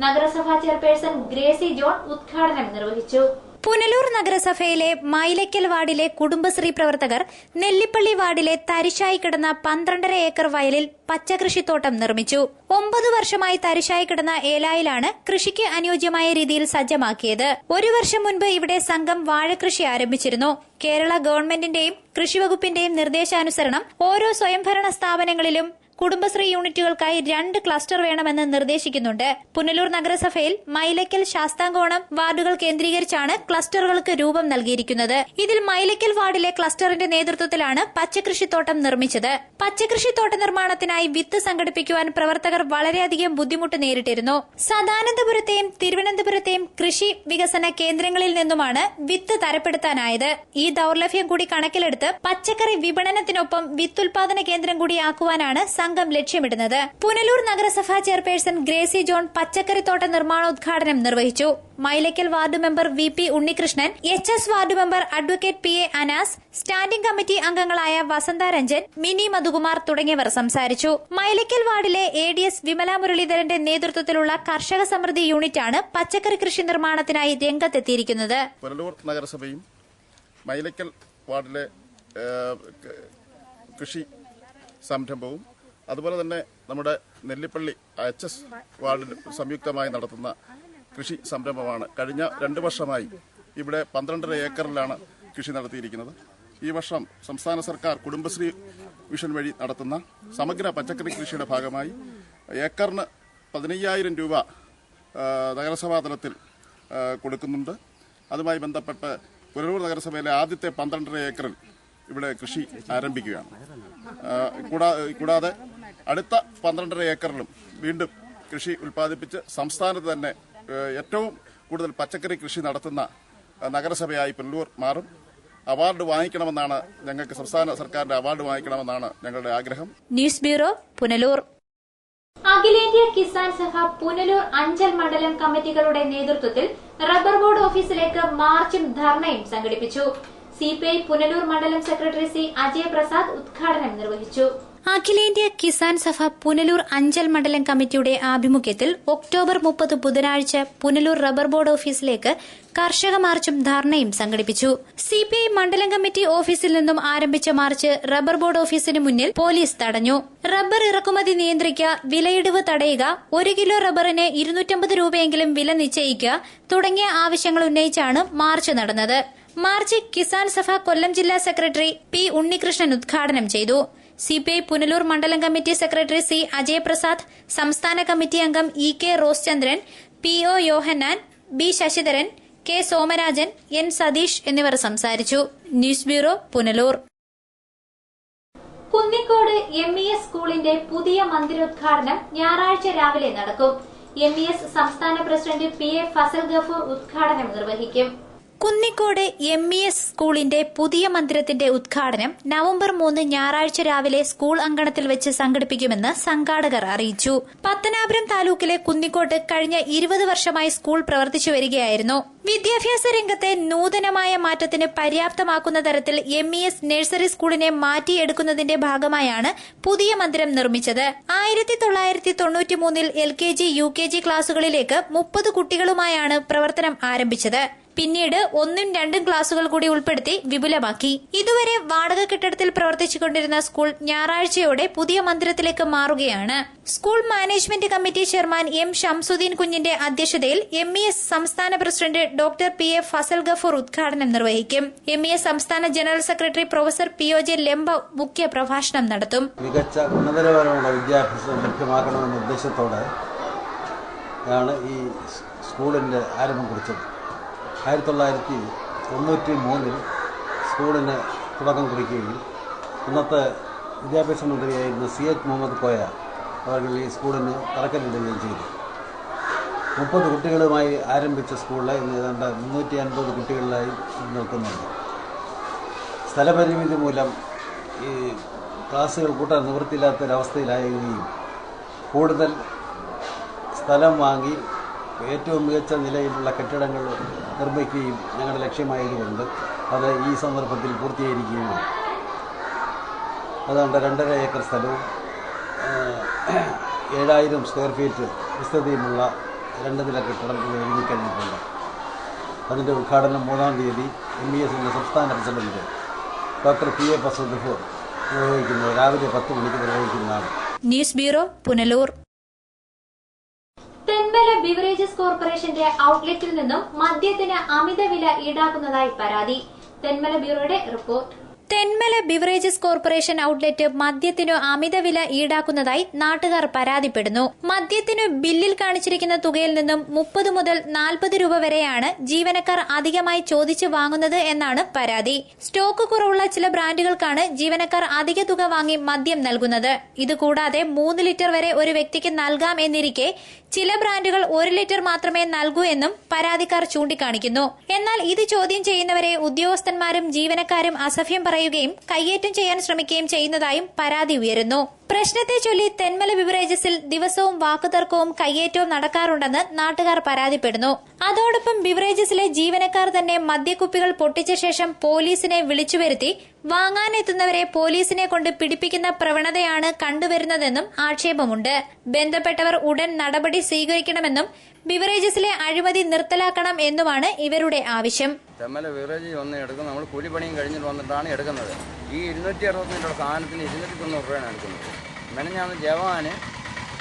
S1: നഗരസഭാ ചെയർപേഴ്സൺ ഗ്രേസി ജോൺ ഉദ്ഘാടനം നിർവഹിച്ചു.
S2: പുനലൂർ നഗരസഭയിലെ മൈലക്കൽ വാർഡിലെ കുടുംബശ്രീ പ്രവർത്തകർ നെല്ലിപ്പള്ളി വാർഡിലെ തരിശായി കിടന്ന 12.5 ഏക്കർ വയലിൽ പച്ചക്കൃഷിത്തോട്ടം നിർമ്മിച്ചു. 9 വർഷമായി തരിശായി കിടന്ന ഏലായിലാണ് കൃഷിക്ക് അനുയോജ്യമായ രീതിയിൽ സജ്ജമാക്കിയത്. 1 വർഷം മുൻപ് ഇവിടെ സംഘം വാഴകൃഷി ആരംഭിച്ചിരുന്നു. കേരള ഗവൺമെന്റിന്റെയും കൃഷിവകുപ്പിന്റെയും നിർദ്ദേശാനുസരണം ഓരോ സ്വയംഭരണ സ്ഥാപനങ്ങളിലും കുടുംബശ്രീ യൂണിറ്റുകൾക്കായി 2 ക്ലസ്റ്റർ വേണമെന്ന് നിർദ്ദേശിക്കുന്നുണ്ട്. പുനലൂർ നഗരസഭയിൽ മൈലക്കൽ, ശാസ്താംകോണം വാർഡുകൾ കേന്ദ്രീകരിച്ചാണ് ക്ലസ്റ്ററുകൾക്ക് രൂപം നൽകിയിരിക്കുന്നത്. ഇതിൽ മൈലക്കൽ വാർഡിലെ ക്ലസ്റ്ററിന്റെ നേതൃത്വത്തിലാണ് പച്ചക്കൃഷിത്തോട്ടം നിർമ്മിച്ചത്. പച്ചക്കൃഷിത്തോട്ട നിർമ്മാണത്തിനായി വിത്ത് സംഘടിപ്പിക്കുവാൻ പ്രവർത്തകർ വളരെയധികം ബുദ്ധിമുട്ട് നേരിട്ടിരുന്നു. സദാനന്ദപുരത്തെയും തിരുവനന്തപുരത്തെയും കൃഷി വികസന കേന്ദ്രങ്ങളിൽ നിന്നുമാണ് വിത്ത് തരപ്പെടുത്താനായത്. ഈ ദൌർലഭ്യം കൂടി കണക്കിലെടുത്ത് പച്ചക്കറി വിപണനത്തിനൊപ്പം വിത്തുൽപാദന കേന്ദ്രം കൂടിയാക്കുവാനാണ് സംഘം ലക്ഷ്യമിടുന്നത്. പുനലൂർ നഗരസഭാ ചെയർപേഴ്സൺ ഗ്രേസി ജോൺ പച്ചക്കറിത്തോട്ട നിർമ്മാണോദ്ഘാടനം നിർവഹിച്ചു. Mylakkal ward member VP Unnikrishnan, HS ward member advocate PA Anas, standing committee അംഗങ്ങളായ വസന്ത രഞ്ജൻ, മിനി മധുകുമാർ തുടങ്ങിയവർ സംസാരിച്ചു. മൈലക്കൽ വാർഡിലെ ADS വിമല മുരളീധരന്റെ നേതൃത്വത്തിലുള്ള കർഷക സമൃദ്ധി യൂണിറ്റാണ് പച്ചക്കറി കൃഷി നിർമ്മാണത്തിനായി രംഗത്തെത്തിയിരിക്കുന്നത്.
S6: പുനലൂർ നഗരസഭയും മൈലക്കൽ വാർഡിലെ
S12: കൃഷി സംരംഭവും അതുപോലെ തന്നെ നമ്മുടെ നെല്ലിപ്പള്ളി HS വാർഡിൽ സംയുക്തമായി നടത്തുന്ന കൃഷി സംരംഭമാണ്. കഴിഞ്ഞ 2 വർഷമായി ഇവിടെ 12.5 ഏക്കറിലാണ് കൃഷി നടത്തിയിരിക്കുന്നത്. ഈ വർഷം സംസ്ഥാന സർക്കാർ കുടുംബശ്രീ മിഷൻ വഴി നടത്തുന്ന സമഗ്ര പച്ചക്കറി കൃഷിയുടെ ഭാഗമായി ഏക്കറിന് 15,000 രൂപ നഗരസഭാ തലത്തിൽ കൊടുക്കുന്നുണ്ട്. അതുമായി ബന്ധപ്പെട്ട് പുനലൂർ നഗരസഭയിലെ ആദ്യത്തെ 12.5 ഏക്കറിൽ ഇവിടെ കൃഷി ആരംഭിക്കുകയാണ്. കൂടാതെ അടുത്ത 12.5 ഏക്കറിലും വീണ്ടും കൃഷി ഉൽപ്പാദിപ്പിച്ച് സംസ്ഥാനത്ത് തന്നെ ഏറ്റവും കൂടുതൽ പച്ചക്കറി കൃഷി നടത്തുന്ന നഗരസഭയായി പുനലൂർ മാറും. അവാർഡ് വാങ്ങിക്കണമെന്നാണ് ഞങ്ങൾക്ക്, സംസ്ഥാന സർക്കാരിന്റെ അവാർഡ് വാങ്ങിക്കണമെന്നാണ് ഞങ്ങളുടെ ആഗ്രഹം.
S2: News bureau, Punalur.
S1: അഖിലേന്ത്യാ കിസാൻ സഭ പുനലൂർ അഞ്ചൽ മണ്ഡലം കമ്മിറ്റികളുടെ നേതൃത്വത്തിൽ റബ്ബർ ബോർഡ് ഓഫീസിലേക്ക് മാർച്ചും ധർണയും സംഘടിപ്പിച്ചു. CPI പുനലൂർ മണ്ഡലം സെക്രട്ടറി C. അജയപ്രസാദ് ഉദ്ഘാടനം നിർവഹിച്ചു.
S2: അഖിലേന്ത്യാ കിസാൻ സഭ പുനലൂർ അഞ്ചൽ മണ്ഡലം കമ്മിറ്റിയുടെ ആഭിമുഖ്യത്തിൽ ഒക്ടോബർ 30 ബുധനാഴ്ച പുനലൂർ റബ്ബർ ബോർഡ് ഓഫീസിലേക്ക് കർഷക മാർച്ചും ധർണയും സംഘടിപ്പിച്ചു. CPI മണ്ഡലം കമ്മിറ്റി ഓഫീസിൽ നിന്നും ആരംഭിച്ച മാർച്ച് റബ്ബർ ബോർഡ് ഓഫീസിന് മുന്നിൽ പോലീസ് തടഞ്ഞു. റബ്ബർ ഇറക്കുമതി നിയന്ത്രിക്കുക, വിലയിടിവ് തടയുക, 1 കിലോ റബ്ബറിന് 250 രൂപയെങ്കിലും വില നിശ്ചയിക്കുക തുടങ്ങിയ ആവശ്യങ്ങൾ ഉന്നയിച്ചാണ് മാർച്ച് നടന്നത്. മാർച്ച് കിസാൻ സഭ കൊല്ലം ജില്ലാ സെക്രട്ടറി P. ഉണ്ണികൃഷ്ണൻ ഉദ്ഘാടനം ചെയ്തു. CPI പുനലൂർ മണ്ഡലം കമ്മിറ്റി സെക്രട്ടറി C. അജയപ്രസാദ്, സംസ്ഥാന കമ്മിറ്റി അംഗം EK റോസ്ചന്ദ്രൻ, PO യോഹന്നാൻ, B. Sasidharan, K. Somarajan, N. Satheesh എന്നിവർ സംസാരിച്ചു. News bureau, Punalur.
S1: Kunnicode MES സ്കൂളിന്റെ പുതിയ മന്ദിരോദ്ഘാടനം ഞായറാഴ്ച രാവിലെ നടക്കും. MES സംസ്ഥാന പ്രസിഡന്റ് PA ഫസൽ ഗഫൂർ ഉദ്ഘാടനം നിർവഹിക്കും.
S2: കുന്നിക്കോട് MES സ്കൂളിന്റെ പുതിയ മന്ദിരത്തിന്റെ ഉദ്ഘാടനം നവംബർ 3 ഞായറാഴ്ച രാവിലെ സ്കൂൾ അങ്കണത്തിൽ വെച്ച് സംഘടിപ്പിക്കുമെന്ന് സംഘാടകർ അറിയിച്ചു. പത്തനാപുരം താലൂക്കിലെ കുന്നിക്കോട്ട് കഴിഞ്ഞ 20 വർഷമായി സ്കൂൾ പ്രവർത്തിച്ചു വരികയായിരുന്നു. വിദ്യാഭ്യാസ രംഗത്തെ നൂതനമായ മാറ്റത്തിന് പര്യാപ്തമാക്കുന്ന തരത്തിൽ MES നഴ്സറി സ്കൂളിനെ മാറ്റിയെടുക്കുന്നതിന്റെ ഭാഗമായാണ് പുതിയ മന്ദിരം നിർമ്മിച്ചത്. 1993 LKG UKG ക്ലാസുകളിലേക്ക് 30 കുട്ടികളുമായാണ് പ്രവർത്തനം ആരംഭിച്ചത്. പിന്നീട് 1ഉം 2ഉം ക്ലാസുകൾ കൂടി ഉൾപ്പെടുത്തി വിപുലമാക്കി. ഇതുവരെ വാടക കെട്ടിടത്തിൽ പ്രവർത്തിച്ചുകൊണ്ടിരുന്ന സ്കൂൾ ഞായറാഴ്ചയോടെ പുതിയ മന്ദിരത്തിലേക്ക് മാറുകയാണ്. School management committee chairman M. Shamsuddin കുഞ്ഞിന്റെ അധ്യക്ഷതയിൽ MES സംസ്ഥാന president doctor PA Fazal Gafoor ഉദ്ഘാടനം നിർവഹിക്കും. MES സംസ്ഥാന ജനറൽ സെക്രട്ടറി പ്രൊഫസർ POJ ലെമ്പ മുഖ്യ പ്രഭാഷണം നടത്തും.
S13: മികച്ച ഉന്നതതലപരമായ വിദ്യാഭ്യാസം ലഭ്യമാക്കണമെന്ന ഉദ്ദേശത്തോടെ ആണ് ഈ സ്കൂളിന്റെ ആരംഭം കുറിച്ചത്. 1993 സ്കൂളിന് തുടക്കം കുറിക്കുകയും അന്നത്തെ വിദ്യാഭ്യാസ മന്ത്രിയായിരുന്ന CH മുഹമ്മദ് കോയ അവർ ഈ സ്കൂളിന് തറക്കല്ലിടുകയും ചെയ്തു. 30 കുട്ടികളുമായി ആരംഭിച്ച സ്കൂളിൽ ഇന്ന് ഏതാണ്ട് 350 കുട്ടികളിലായി നിൽക്കുന്നുണ്ട്. സ്ഥലപരിമിതി മൂലം ഈ ക്ലാസ്സുകൾ കൂട്ടാൻ നിവൃത്തിയില്ലാത്തൊരവസ്ഥയിലാവുകയും കൂടുതൽ സ്ഥലം വാങ്ങി ഏറ്റവും മികച്ച നിലയിലുള്ള കെട്ടിടങ്ങൾ നിർമ്മിക്കുകയും ഞങ്ങളുടെ ലക്ഷ്യമായതുകൊണ്ട് അത് ഈ സന്ദർഭത്തിൽ പൂർത്തീകരിക്കുകയുമാണ്. അതുകൊണ്ട് 2.5 ഏക്കർ സ്ഥലവും 7000 സ്ക്വയർ ഫീറ്റ് വിസ്തൃതിയുമുള്ള 2 നില കെട്ടിടം ഒരുങ്ങിക്കഴിഞ്ഞിട്ടുണ്ട്. അതിൻ്റെ ഉദ്ഘാടനം 3-ാം തീയതി MESന്റെ സംസ്ഥാന president doctor PA Fazal Gafoor നിർവഹിക്കുന്നത് രാവിലെ 10 മണിക്ക് നിർവഹിക്കുന്നതാണ്.
S2: News bureau, Punalur.
S1: Thenmala beverages കോർപ്പറേഷന്റെ ഔട്ട്ലെറ്റിൽ നിന്നും മദ്യത്തിന് അമിത വില ഈടാക്കുന്നതായി പരാതി. തെന്മല ബ്യൂറോയുടെ report.
S2: Thenmala beverages corporation outlet മദ്യത്തിനു അമിതവില ഈടാക്കുന്നതായി നാട്ടുകാർ പരാതിപ്പെടുന്നു. മദ്യത്തിനു ബില്ലിൽ കാണിച്ചിരിക്കുന്ന തുകയിൽ നിന്നും 30 മുതൽ 40 രൂപ വരെയാണ് ജീവനക്കാർ അധികമായി ചോദിച്ചു വാങ്ങുന്നത് എന്നാണ് പരാതി. സ്റ്റോക്ക് കുറവുള്ള ചില ബ്രാൻഡുകൾക്കാണ് ജീവനക്കാർ അധിക തുക വാങ്ങി മദ്യം നൽകുന്നത്. ഇതുകൂടാതെ 3 ലിറ്റർ വരെ ഒരു വ്യക്തിക്ക് നൽകാം എന്നിരിക്കെ ചില ബ്രാൻഡുകൾ 1 ലിറ്റർ മാത്രമേ നൽകൂ എന്നും പരാതിക്കാർ ചൂണ്ടിക്കാണിക്കുന്നു. എന്നാൽ ഇത് ചോദ്യം ചെയ്യുന്നവരെ ഉദ്യോഗസ്ഥന്മാരും ജീവനക്കാരും അസഭ്യം പറയുകയും കയ്യേറ്റം ചെയ്യാൻ ശ്രമിക്കുകയും ചെയ്യുന്നതായും പരാതി ഉയരുന്നു. പ്രശ്നത്തെ ചൊല്ലി തെന്മല ബിവറേജസിൽ ദിവസവും വാക്കുതർക്കവും കയ്യേറ്റവും നടക്കാറുണ്ടെന്ന് നാട്ടുകാർ പരാതിപ്പെടുന്നു. അതോടൊപ്പം ബിവറേജസിലെ ജീവനക്കാർ തന്നെ മദ്യക്കുപ്പികൾ പൊട്ടിച്ച ശേഷം പോലീസിനെ വിളിച്ചുവരുത്തി വാങ്ങാനെത്തുന്നവരെ പോലീസിനെ കൊണ്ട് പിടിപ്പിക്കുന്ന പ്രവണതയാണ് കണ്ടുവരുന്നതെന്നും ആക്ഷേപമുണ്ട്. ബന്ധപ്പെട്ടവർ ഉടൻ നടപടി സ്വീകരിക്കണമെന്നും ബിവറേജസിലെ അഴിമതി നിർത്തലാക്കണം എന്നുമാണ് ഇവരുടെ ആവശ്യം.
S14: തെന്മല ബിവറേജ് വന്ന് എടുക്കുന്നത് നമ്മൾ കൂലിപ്പണിയും കഴിഞ്ഞിട്ട് വന്നിട്ടാണ് എടുക്കുന്നത്. ഈ 265 സാധനത്തിന് 290 രൂപയാണ് എടുക്കുന്നത്. മെനഞ്ഞാന്ന് ജവാന്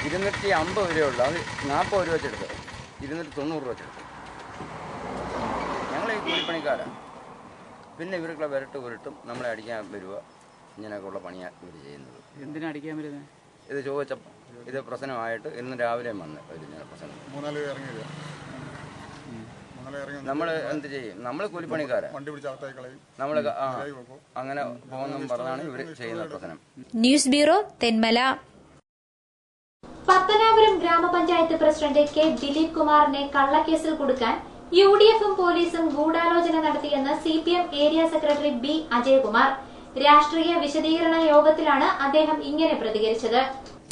S14: 250 രൂപയുള്ളൂ, അത് 40 രൂപ വെച്ചെടുത്തത്, 290 രൂപ വെച്ചെടുത്തത്. ഞങ്ങൾ ഈ കൂലിപ്പണിക്കാരാണ്. പിന്നെ ഇവർക്കുള്ള വിരട്ട് ഉരുട്ടും നമ്മളെ അടിക്കാൻ വരുക, ഇങ്ങനെയൊക്കെയുള്ള പണിയാണ് ഇവർ ചെയ്യുന്നത്.
S15: എന്തിനാ അടിക്കാൻ വരുന്നത്?
S14: ഇത് ചോദിച്ചപ്പോൾ ഇത് പ്രശ്നമായിട്ട് ഇന്ന് രാവിലെ വന്ന് ഒരു പ്രശ്നം. നമ്മൾ എന്ത് ചെയ്യും? നമ്മൾ കൂലിപ്പണിക്കാരാണ്, നമ്മൾ അങ്ങനെ പോകുന്ന പറഞ്ഞാണ് ഇവർ ചെയ്യുന്ന പ്രശ്നം.
S2: News bureau, Thenmala.
S1: പത്തനാപുരം ഗ്രാമപഞ്ചായത്ത് പ്രസിഡന്റ് കെ ദിലീപ് കുമാറിനെ കള്ളക്കേസിൽ കുടുക്കാൻ UDFും പോലീസും ഗൂഢാലോചന നടത്തിയെന്ന് CPM area secretary B Ajayakumar. രാഷ്ട്രീയ വിശദീകരണ യോഗത്തിലാണ് അദ്ദേഹം ഇങ്ങനെ പ്രതികരിച്ചത്.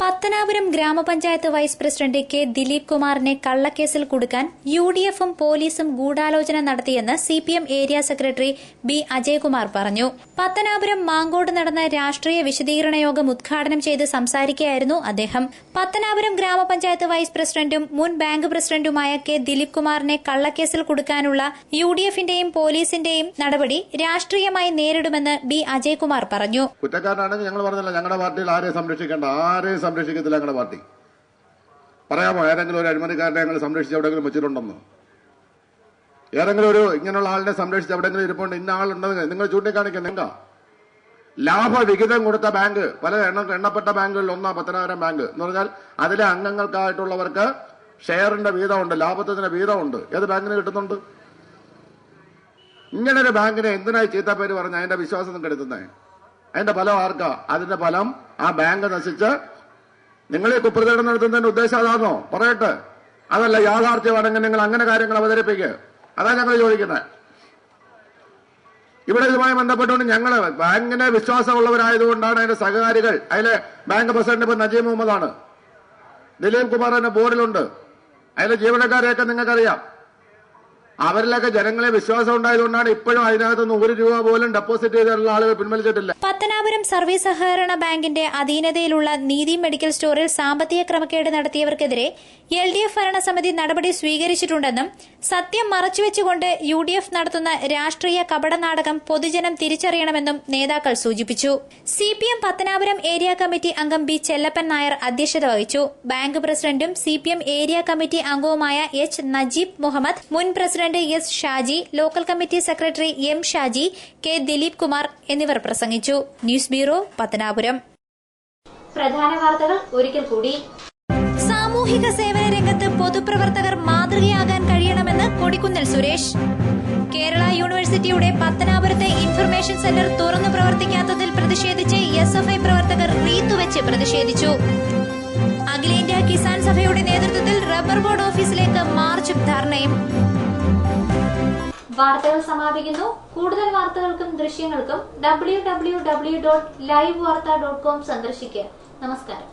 S2: പത്തനാപുരം ഗ്രാമപഞ്ചായത്ത് വൈസ് പ്രസിഡന്റ് കെ ദിലീപ് കുമാറിനെ കള്ളക്കേസിൽ കുടുക്കാൻ UDFും പോലീസും ഗൂഢാലോചന നടത്തിയെന്ന് CPM area secretary B Ajayakumar പറഞ്ഞു. പത്തനാപുരം മാങ്കോട് നടന്ന രാഷ്ട്രീയ വിശദീകരണ യോഗം ഉദ്ഘാടനം ചെയ്ത് സംസാരിക്കുകയായിരുന്നു അദ്ദേഹം. പത്തനാപുരം ഗ്രാമപഞ്ചായത്ത് വൈസ് പ്രസിഡന്റും മുൻ ബാങ്ക് പ്രസിഡന്റുമായ കെ ദിലീപ് കുമാറിനെ കള്ളക്കേസിൽ കുടുക്കാനുള്ള UDFന്റെയും പോലീസിന്റെയും നടപടി രാഷ്ട്രീയമായി നേരിടുമെന്ന് B അജയകുമാർ പറഞ്ഞു.
S12: കുറ്റക്കാരനാണെങ്കിൽ ഞങ്ങൾ പറഞ്ഞില്ല, ഞങ്ങളുടെ പാർട്ടിയിൽ ആരെയും സംരക്ഷിക്കേണ്ട, ആരെയും സംരക്ഷിക്കത്തില്ല ഞങ്ങളുടെ പാർട്ടി. പറയാമോ ഏതെങ്കിലും ഒരു അഴിമതിക്കാരനെ ഞങ്ങൾ സംരക്ഷിച്ച് എവിടെയെങ്കിലും വെച്ചിട്ടുണ്ടെന്ന്? ഏതെങ്കിലും ഒരു ഇങ്ങനെയുള്ള ആളിനെ സംരക്ഷിച്ച് എവിടെയെങ്കിലും ഇരിപ്പുണ്ട്, ഇന്ന ആളുണ്ടെന്ന് നിങ്ങൾ ചൂണ്ടിക്കാണിക്കുന്ന എന്താ? ലാഭവിഹിതം കൊടുത്ത ബാങ്ക്, പല എണ്ണപ്പെട്ട ബാങ്കുകളിൽ ഒന്നാ പത്തനാപുരം ബാങ്ക് എന്ന് പറഞ്ഞാൽ അതിലെ അംഗങ്ങൾക്കായിട്ടുള്ളവർക്ക് ഷെയറിന്റെ വീതമുണ്ട്, ലാഭത്തിന്റെ വീതമുണ്ട്. ഏത് ബാങ്കിന് കിട്ടുന്നുണ്ട്? ഇങ്ങനൊരു ബാങ്കിനെ എന്തിനായി ചീത്തപ്പേര് പറഞ്ഞ് അതിന്റെ വിശ്വാസം കെടുത്തുന്നേ? അതിന്റെ ഫലം ആർക്കാ? അതിന്റെ ഫലം ആ ബാങ്ക് നശിച്ച് നിങ്ങൾ ഈ കുപ്രചരണം നടത്തുന്നതിന്റെ ഉദ്ദേശം അതാണോ? പറയട്ടെ. അതല്ല യാഥാർത്ഥ്യമാണെങ്കിൽ നിങ്ങൾ അങ്ങനെ കാര്യങ്ങൾ അവതരിപ്പിക്കുക. അതാ ഞങ്ങൾ ചോദിക്കുന്നത്. ഇവിടെ ഇതുമായി ബന്ധപ്പെട്ടുകൊണ്ട് ഞങ്ങള് ബാങ്കിനെ വിശ്വാസമുള്ളവരായതുകൊണ്ടാണ് അതിന്റെ സഹകാരികൾ, അതിലെ ബാങ്ക് പ്രസിഡന്റ് ഇപ്പൊ നജീബ് മുഹമ്മദാണ്, ദിലീപ് കുമാർ എന്ന ബോർഡിലുണ്ട്, അതിലെ ജീവനക്കാരെയൊക്കെ നിങ്ങൾക്കറിയാം. അവരിലൊക്കെ ജനങ്ങളെ വിശ്വാസം ഉണ്ടായതുകൊണ്ടാണ് ഇപ്പോഴും അതിനകത്തുനിന്ന് 1 രൂപ പോലും ഡെപ്പോസിറ്റ് ചെയ്തിട്ടുള്ള ആളുകൾ പിൻവലിച്ചിട്ടില്ല.
S2: പത്തനാപുരം സർവീസ് സഹകരണ ബാങ്കിന്റെ അധീനതയിലുള്ള നീതി മെഡിക്കൽ സ്റ്റോറിൽ സാമ്പത്തിക ക്രമക്കേട് നടത്തിയവർക്കെതിരെ LDF ഭരണസമിതി നടപടി സ്വീകരിച്ചിട്ടുണ്ടെന്നും സത്യം മറച്ചുവെച്ചുകൊണ്ട് UDF നടത്തുന്ന രാഷ്ട്രീയ കപടനാടകം പൊതുജനം തിരിച്ചറിയണമെന്നും നേതാക്കൾ സൂചിപ്പിച്ചു. CPM പത്തനാപുരം ഏരിയ കമ്മിറ്റി അംഗം B ചെല്ലപ്പൻ നായർ അധ്യക്ഷത വഹിച്ചു. ബാങ്ക് പ്രസിഡന്റും CPM ഏരിയ കമ്മിറ്റി അംഗവുമായ H നജീബ് മുഹമ്മദ്, മുൻ president S Shaji, local committee secretary M Shaji, K Dileep Kumar എന്നിവർ പ്രസംഗിച്ചു. News bureau, Pathanapuram.
S1: പ്രധാന വാർത്തകൾ ഒരിക്കൽ കൂടി.
S2: സാമൂഹിക സേവന രംഗത്ത് പൊതുപ്രവർത്തകർ മാതൃകയാകാൻ കഴിയണമെന്ന് കൊടിക്കുന്നിൽ സുരേഷ്. കേരള യൂണിവേഴ്സിറ്റിയുടെ പത്തനാപുരത്തെ ഇൻഫർമേഷൻ സെന്റർ തുറന്നു പ്രവർത്തിക്കാത്തതിൽ പ്രതിഷേധിച്ച് SFI പ്രവർത്തകർ റീത്തുവെച്ച് പ്രതിഷേധിച്ചു. അഖിലേന്ത്യാ കിസാൻ സഭയുടെ നേതൃത്വത്തിൽ റബ്ബർ ബോർഡ് ഓഫീസിലേക്ക് മാർച്ചും ധർണയും.
S1: വാർത്തകൾ സമാപിക്കുന്നു. കൂടുതൽ വാർത്തകൾക്കും ദൃശ്യങ്ങൾക്കും www.livevarta.com സന്ദർശിക്കുക. നമസ്കാരം.